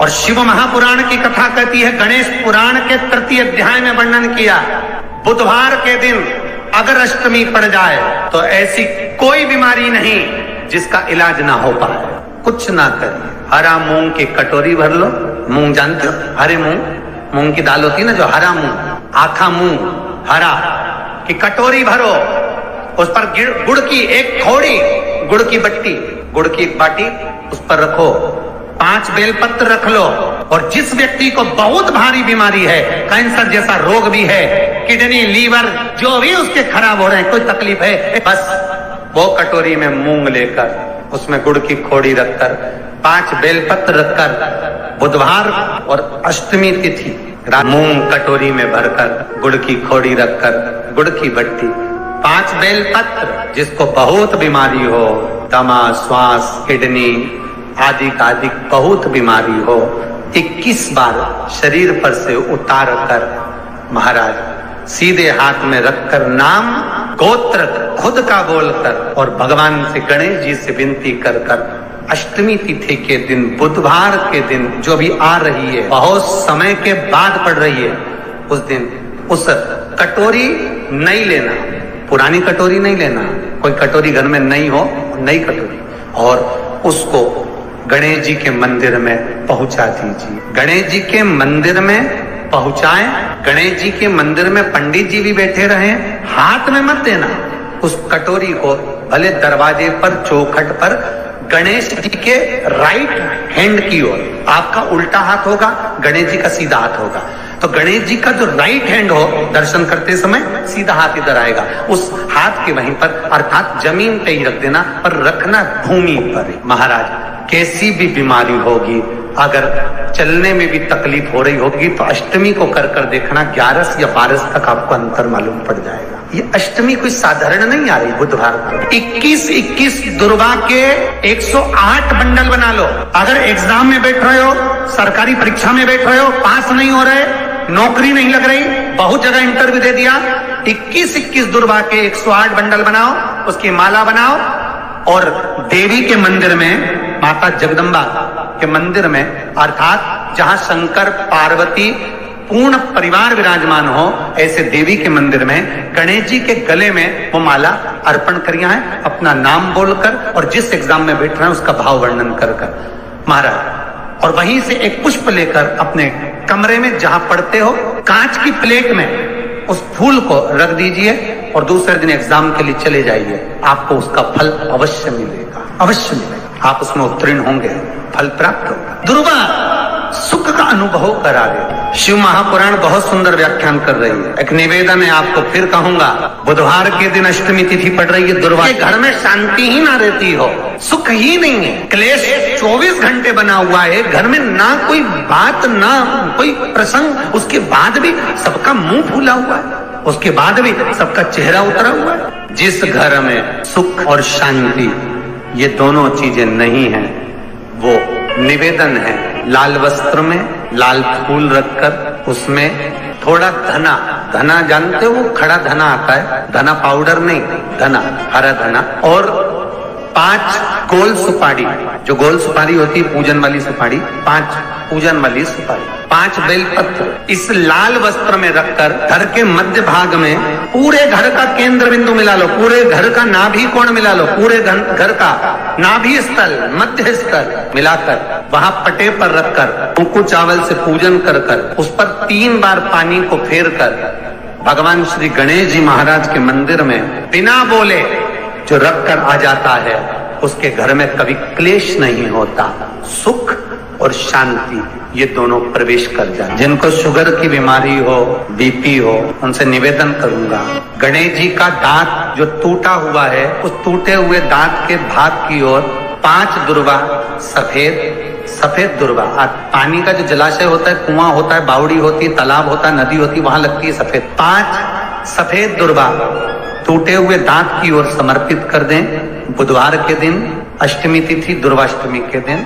और शिव महापुराण की कथा कहती है, गणेश पुराण के तृतीय अध्याय में वर्णन किया, बुधवार के दिन अगर अष्टमी पड़ जाए तो ऐसी कोई बीमारी नहीं जिसका इलाज ना हो पाए। कुछ ना करिए, हरा मूंग की कटोरी भर लो। मूंग जानते हो, हरे मूंग की दाल होती है ना, जो हरा मूंग, आखा मूंग हरा की कटोरी भरो, उस पर गुड़ की एक खोड़ी, गुड़ की बट्टी, गुड़ की एक बाटी उस पर रखो, 5 बेलपत्र रख लो। और जिस व्यक्ति को बहुत भारी बीमारी है, कैंसर जैसा रोग भी है, किडनी लीवर जो भी उसके खराब हो रहे हैं, कोई तकलीफ है, बस वो कटोरी में मूंग लेकर उसमें गुड़ की खोड़ी रखकर 5 बेलपत्र रखकर बुधवार और अष्टमी तिथि मूंग कटोरी में भरकर गुड़ की खोड़ी रखकर गुड़ की बट्टी 5 बेलपत्र, जिसको बहुत बीमारी हो, दमा, श्वास, किडनी आदि का आदि बहुत बीमारी हो, 21 बार शरीर पर से उतार कर महाराज सीधे हाथ में रखकर नाम गोत्र खुद का बोलकर और भगवान से गणेश जी से विनती कर कर अष्टमी तिथि के दिन, बुधवार के दिन जो भी आ रही है, बहुत समय के बाद पड़ रही है, उस दिन उस कटोरी नहीं लेना, पुरानी कटोरी नहीं लेना, कोई कटोरी घर में नहीं हो, नई कटोरी, और उसको गणेश जी के मंदिर में पहुंचा दीजिए। गणेश जी के मंदिर में पहुंचाएं, गणेश जी के मंदिर में पंडित जी भी बैठे रहे, हाथ में मत देना उस कटोरी को, भले दरवाजे पर चौखट पर गणेश जी के राइट हैंड की ओर, आपका उल्टा हाथ होगा, गणेश जी का सीधा हाथ होगा, तो गणेश जी का जो राइट हैंड हो, दर्शन करते समय सीधा हाथ इधर आएगा, उस हाथ के वहीं पर अर्थात जमीन पे ही रख देना, पर रखना भूमि पर। महाराज कैसी भी बीमारी होगी, अगर चलने में भी तकलीफ हो रही होगी तो अष्टमी को कर कर देखना, 11 या 12 तक आपको अंतर मालूम पड़ जाएगा। ये अष्टमी कोई साधारण नहीं आ रही, बुधवार को 21 दुर्वा के 108 बंडल बना लो। अगर एग्जाम में बैठ रहे हो, सरकारी परीक्षा में बैठ रहे हो, पास नहीं हो रहे, नौकरी नहीं लग रही, बहुत जगह इंटरव्यू दे दिया, 21 दुर्वा के 108 बंडल बनाओ, उसकी माला बनाओ और देवी के मंदिर में, माता जगदम्बा के मंदिर में, अर्थात जहां शंकर पार्वती पूर्ण परिवार विराजमान हो, ऐसे देवी के मंदिर में गणेश जी के गले में वो माला अर्पण करिया है, अपना नाम बोलकर और जिस एग्जाम में बैठ रहे हैं उसका भाव वर्णन कर महाराज, और वहीं से एक पुष्प लेकर अपने कमरे में जहां पढ़ते हो, कांच की प्लेट में उस फूल को रख दीजिए और दूसरे दिन एग्जाम के लिए चले जाइए, आपको उसका फल अवश्य मिलेगा, अवश्य मिलेगा, आप उसमें उत्तीर्ण होंगे, फल प्राप्त होगा। दुर्वा सुख का अनुभव करा दे। शिव महापुराण बहुत सुंदर व्याख्यान कर रही है। एक निवेदन है आपको, फिर कहूंगा, बुधवार के दिन अष्टमी तिथि पड़ रही है, दुर्वा घर में शांति ही ना रहती हो, सुख ही नहीं है, क्लेश 24 घंटे बना हुआ है, घर में ना कोई बात ना कोई प्रसंग, उसके बाद भी सबका मुंह फूला हुआ है, उसके बाद भी सबका चेहरा उतरा हुआ है। जिस घर में सुख और शांति ये दोनों चीजें नहीं है, वो निवेदन है, लाल वस्त्र में लाल फूल रखकर उसमें थोड़ा धना, धना जानते हो, वो खड़ा धना आता है, धना पाउडर नहीं, धना, हरा धना, और 5 गोल सुपारी, जो गोल सुपारी होती है पूजन वाली सुपारी, 5 पूजन वाली सुपारी, 5 बेलपत्र इस लाल वस्त्र में रखकर घर के मध्य भाग में पूरे घर का केंद्र बिंदु मिला लो, पूरे घर का नाभि कोण मिला लो, पूरे घर का नाभि स्थल, मध्य स्थल मिलाकर वहां पटे पर रखकर कुंकू चावल से पूजन कर कर उस पर 3 बार पानी को फेर कर भगवान श्री गणेश जी महाराज के मंदिर में बिना बोले जो रख कर आ जाता है, उसके घर में कभी क्लेश नहीं होता, सुख और शांति ये दोनों प्रवेश कर जाए। जिनको शुगर की बीमारी हो, बीपी हो, उनसे निवेदन करूंगा, गणेश जी का दांत जो टूटा हुआ है, उस टूटे हुए दांत के भाग की ओर 5 दुर्वा सफेद दुर्वा, पानी का जो जलाशय होता है, कुआं होता है, बावड़ी होती है, तालाब होता है, नदी होती है, वहां लगती है सफेद, 5 सफेद दुर्वा टूटे हुए दांत की ओर समर्पित कर दें। बुधवार के दिन अष्टमी तिथि, दुर्वाष्टमी के दिन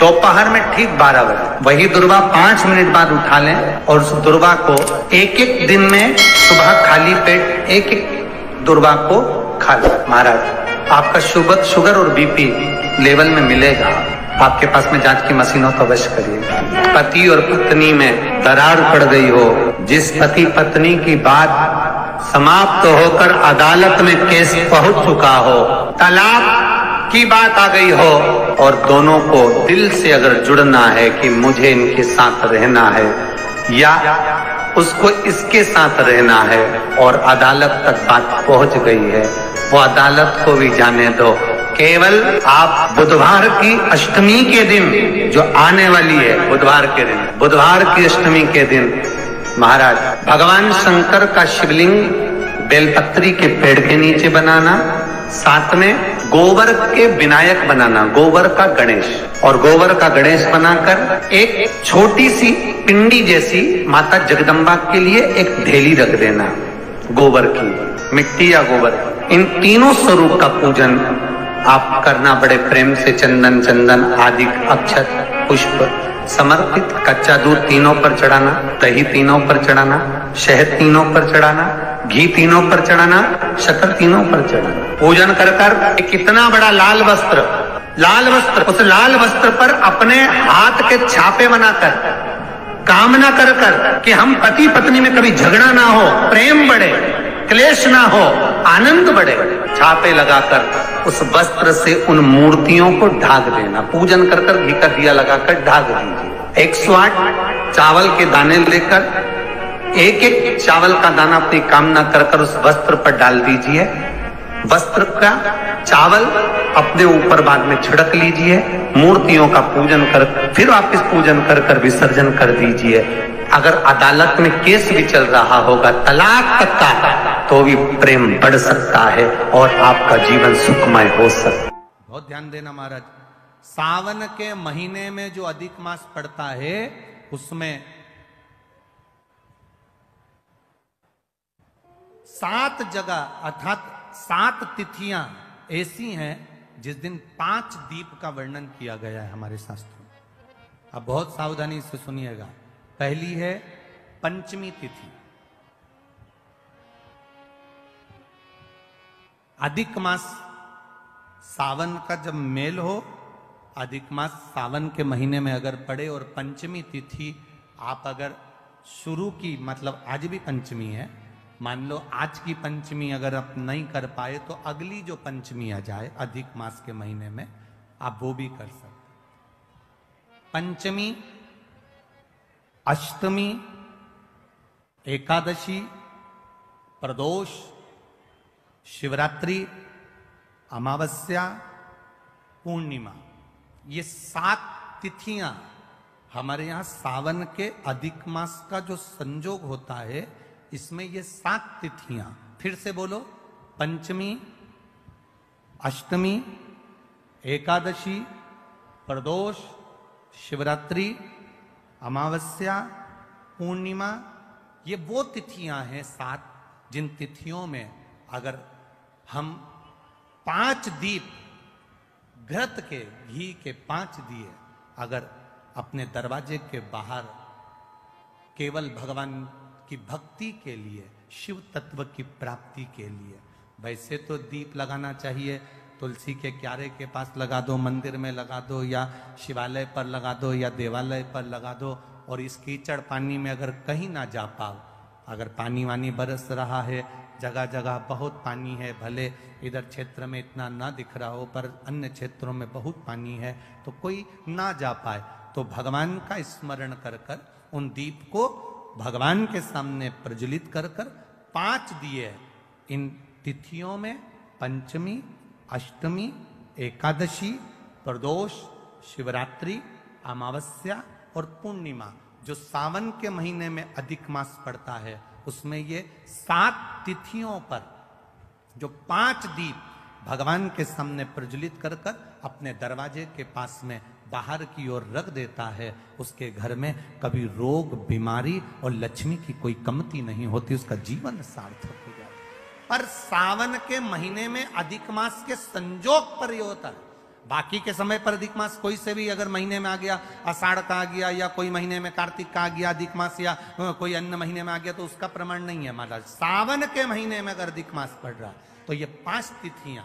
दोपहर में ठीक 12 बजे वही दुर्वा 5 मिनट बाद उठा लें और उस दुर्वा को एक दिन में सुबह खाली पेट एक दुर्वा को खा लें। महाराज आपका शुगर और बीपी लेवल में मिलेगा, आपके पास में जांच की मशीन हो तो अवश्य करिए। पति और पत्नी में दरार पड़ गई हो, जिस पति पत्नी की बात समाप्त होकर अदालत में केस पहुंच चुका हो, तलाक की बात आ गई हो और दोनों को दिल से अगर जुड़ना है कि मुझे इनके साथ रहना है या उसको इसके साथ रहना है और अदालत तक बात पहुंच गई है, वो अदालत को भी जाने दो। केवल आप बुधवार की अष्टमी के दिन जो आने वाली है, बुधवार के दिन, बुधवार की अष्टमी के दिन महाराज भगवान शंकर का शिवलिंग बेलपत्री के पेड़ के नीचे बनाना, साथ में गोबर के विनायक बनाना, गोबर का गणेश, और गोबर का गणेश बनाकर एक छोटी सी पिंडी जैसी माता जगदम्बा के लिए एक ढेली रख देना, गोबर की, मिट्टी या गोबर। इन तीनों स्वरूप का पूजन आप करना बड़े प्रेम से, चंदन चंदन आदि अक्षत पुष्प समर्पित, कच्चा दूध तीनों पर चढ़ाना, दही तीनों पर चढ़ाना, शहद तीनों पर चढ़ाना, घी तीनों पर चढ़ाना, शक्कर तीनों पर चढ़ाना। पूजन कर कर कितना बड़ा लाल वस्त्र, उस लाल वस्त्र पर अपने हाथ के छापे बनाकर कामना कर कर कि हम पति पत्नी में कभी झगड़ा ना हो, प्रेम बढ़े, क्लेश ना हो, आनंद बढ़े, छापे लगाकर उस वस्त्र से उन मूर्तियों को ढाक देना। पूजन कर कर घी का दिया लगाकर ढाक दीजिए। 108 चावल के दाने लेकर एक एक चावल का दाना अपनी कामना कर कर उस वस्त्र पर डाल दीजिए। वस्त्र का चावल अपने ऊपर बाद में छिड़क लीजिए, मूर्तियों का पूजन कर फिर वापिस पूजन कर कर विसर्जन कर दीजिए। अगर अदालत में केस भी चल रहा होगा तलाक तक का, तो भी प्रेम बढ़ सकता है और आपका जीवन सुखमय हो सकता है। बहुत ध्यान देना महाराज, सावन के महीने में जो अधिक मास पड़ता है उसमें 7 जगह अर्थात 7 तिथियां ऐसी हैं जिस दिन 5 दीप का वर्णन किया गया है हमारे शास्त्रों में। अब बहुत सावधानी से सुनिएगा। पहली है पंचमी तिथि। अधिक मास सावन का जब मेल हो, अधिक मास सावन के महीने में अगर पड़े और पंचमी तिथि आप अगर शुरू की, मतलब आज भी पंचमी है, मान लो आज की पंचमी अगर आप नहीं कर पाए तो अगली जो पंचमी आ जाए अधिक मास के महीने में आप वो भी कर सकते। पंचमी, अष्टमी, एकादशी, प्रदोष, शिवरात्रि, अमावस्या, पूर्णिमा, ये 7 तिथियां हमारे यहां सावन के अधिक मास का जो संजोग होता है, इसमें ये 7 तिथियां, फिर से बोलो, पंचमी, अष्टमी, एकादशी, प्रदोष, शिवरात्रि, अमावस्या, पूर्णिमा, ये वो तिथियां हैं 7 जिन तिथियों में अगर हम 5 दीप घृत के, घी के 5 दिए अगर अपने दरवाजे के बाहर केवल भगवान की भक्ति के लिए, शिव तत्व की प्राप्ति के लिए, वैसे तो दीप लगाना चाहिए, तुलसी के क्यारे के पास लगा दो, मंदिर में लगा दो, या शिवालय पर लगा दो, या देवालय पर लगा दो। और इस कीचड़ पानी में अगर कहीं ना जा पाओ, अगर पानी वानी बरस रहा है, जगह जगह बहुत पानी है, भले इधर क्षेत्र में इतना ना दिख रहा हो पर अन्य क्षेत्रों में बहुत पानी है, तो कोई ना जा पाए तो भगवान का स्मरण कर कर उन दीप को भगवान के सामने प्रज्वलित कर कर 5 दिए इन तिथियों में, पंचमी, अष्टमी, एकादशी, प्रदोष, शिवरात्रि, अमावस्या और पूर्णिमा, जो सावन के महीने में अधिक मास पड़ता है, उसमें ये 7 तिथियों पर जो 5 दीप भगवान के सामने प्रज्वलित कर कर अपने दरवाजे के पास में बाहर की ओर रख देता है, उसके घर में कभी रोग, बीमारी और लक्ष्मी की कोई कमती नहीं होती, उसका जीवन सार्थक हो जाता है। पर सावन के महीने में अधिक मास के संजोग पर यह होता है। बाकी के समय पर अधिक मास कोई से भी अगर महीने में आ गया, आषाढ़ का आ गया, या कोई महीने में कार्तिक का आ गया अधिक मास, या कोई अन्य महीने में आ गया, तो उसका प्रमाण नहीं है महाराज। सावन के महीने में अगर अधिक मास पड़ रहा तो ये 5 तिथियां।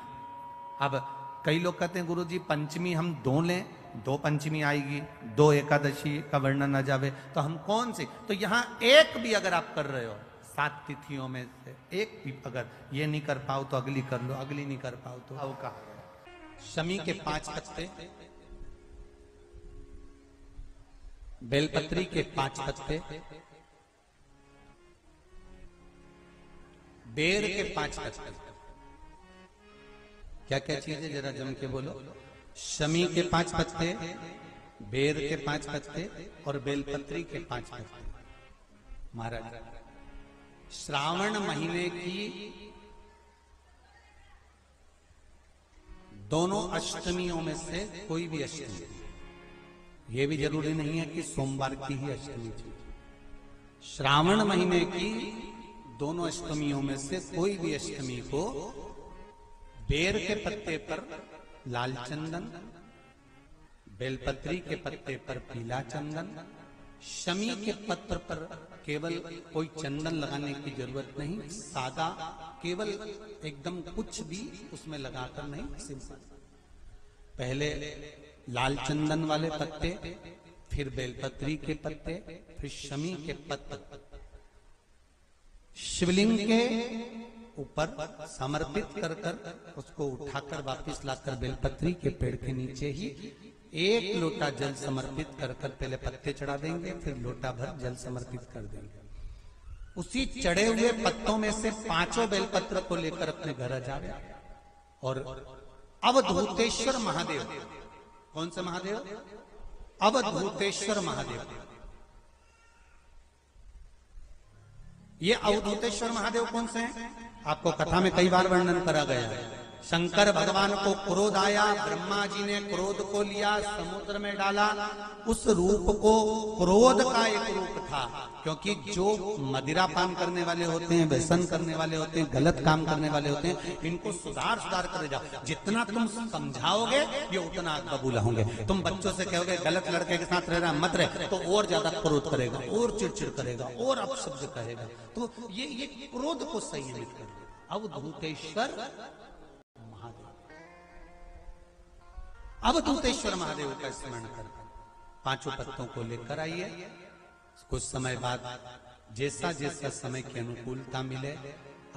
अब कई लोग कहते हैं गुरुजी पंचमी हम 2 लें दो पंचमी आएगी, दो एकादशी का वर्णन आ जावे, तो हम कौन से, तो यहां एक भी अगर आप कर रहे हो 7 तिथियों में से एक भी अगर ये नहीं कर पाओ तो अगली कर लो, अगली नहीं कर पाओ तो अब कहा गया। शमी के 5 पत्ते, बेलपत्री के 5 पत्ते, बेर के 5 पत्ते, क्या क्या चीज है जरा जम के बोलो। शमी के 5 पत्ते, बेर के 5 पत्ते और बेलपत्री के 5 पत्ते। महाराज श्रावण महीने की दोनों अष्टमियों में से कोई भी अष्टमी, यह भी जरूरी नहीं है कि सोमवार की ही अष्टमी थी, श्रावण महीने की दोनों अष्टमियों में से कोई भी अष्टमी को बेर के पत्ते पर लाल चंदन, बेलपत्री के पत्ते पर पीला चंदन, शमी के पत्र पर केवल कोई चंदन लगाने की जरूरत नहीं, सादा केवल एकदम कुछ भी उसमें लगाकर नहीं, सिंपल पहले लाल चंदन वाले पत्ते, फिर बेलपत्री के पत्ते, फिर शमी के पत्ते शिवलिंग के ऊपर समर्पित कर कर उसको उठाकर वापस लाकर बेलपत्री के पेड़ के नीचे ही 1 लोटा जल समर्पित कर कर पहले पत्ते चढ़ा देंगे, फिर लोटा भर जल समर्पित कर देंगे। उसी चढ़े हुए पत्तों में से 5 बेलपत्र को लेकर अपने घर आ जावे और अवधूतेश्वर महादेव, कौन से महादेव? अवधूतेश्वर महादेव। ये अवधूतेश्वर महादेव कौन से हैं? आपको कथा में कई बार वर्णन करा गया है। शंकर भगवान को क्रोध आया, ब्रह्मा जी ने क्रोध को लिया, समुद्र में डाला। उस रूप को क्रोध का एक रूप था, क्योंकि जो मदिरा पान करने वाले होते हैं, व्यसन करने वाले होते हैं, गलत काम करने वाले होते हैं, इनको सुधार कर जाओ। जितना तुम समझाओगे ये उतना आग बबूला होंगे। तुम बच्चों से कहोगे गलत लड़के के साथ रहना मत रहे, तो और ज्यादा क्रोध करेगा, और चिड़चिड़ करेगा, और अपशब्द कहेगा। तो ये क्रोध को संयमित कर अवधूतेश्वर महादेव। अवधूतेश्वर महादेव का स्मरण कर 5 पत्तों को लेकर आइए। कुछ समय बाद जैसा जैसा समय की अनुकूलता मिले,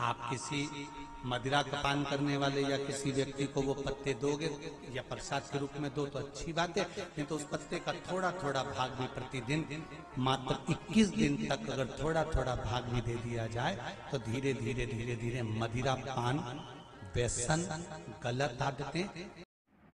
आप किसी मदिरा का पान करने वाले या किसी व्यक्ति को वो पत्ते दोगे या प्रसाद के रूप में दो तो अच्छी बात है, नहीं तो उस पत्ते का थोड़ा थोड़ा भाग भी प्रतिदिन मात्र 21 दिन तक अगर थोड़ा थोड़ा भाग भी दे दिया जाए तो धीरे धीरे धीरे धीरे मदिरा पान, व्यसन, गलत आदतें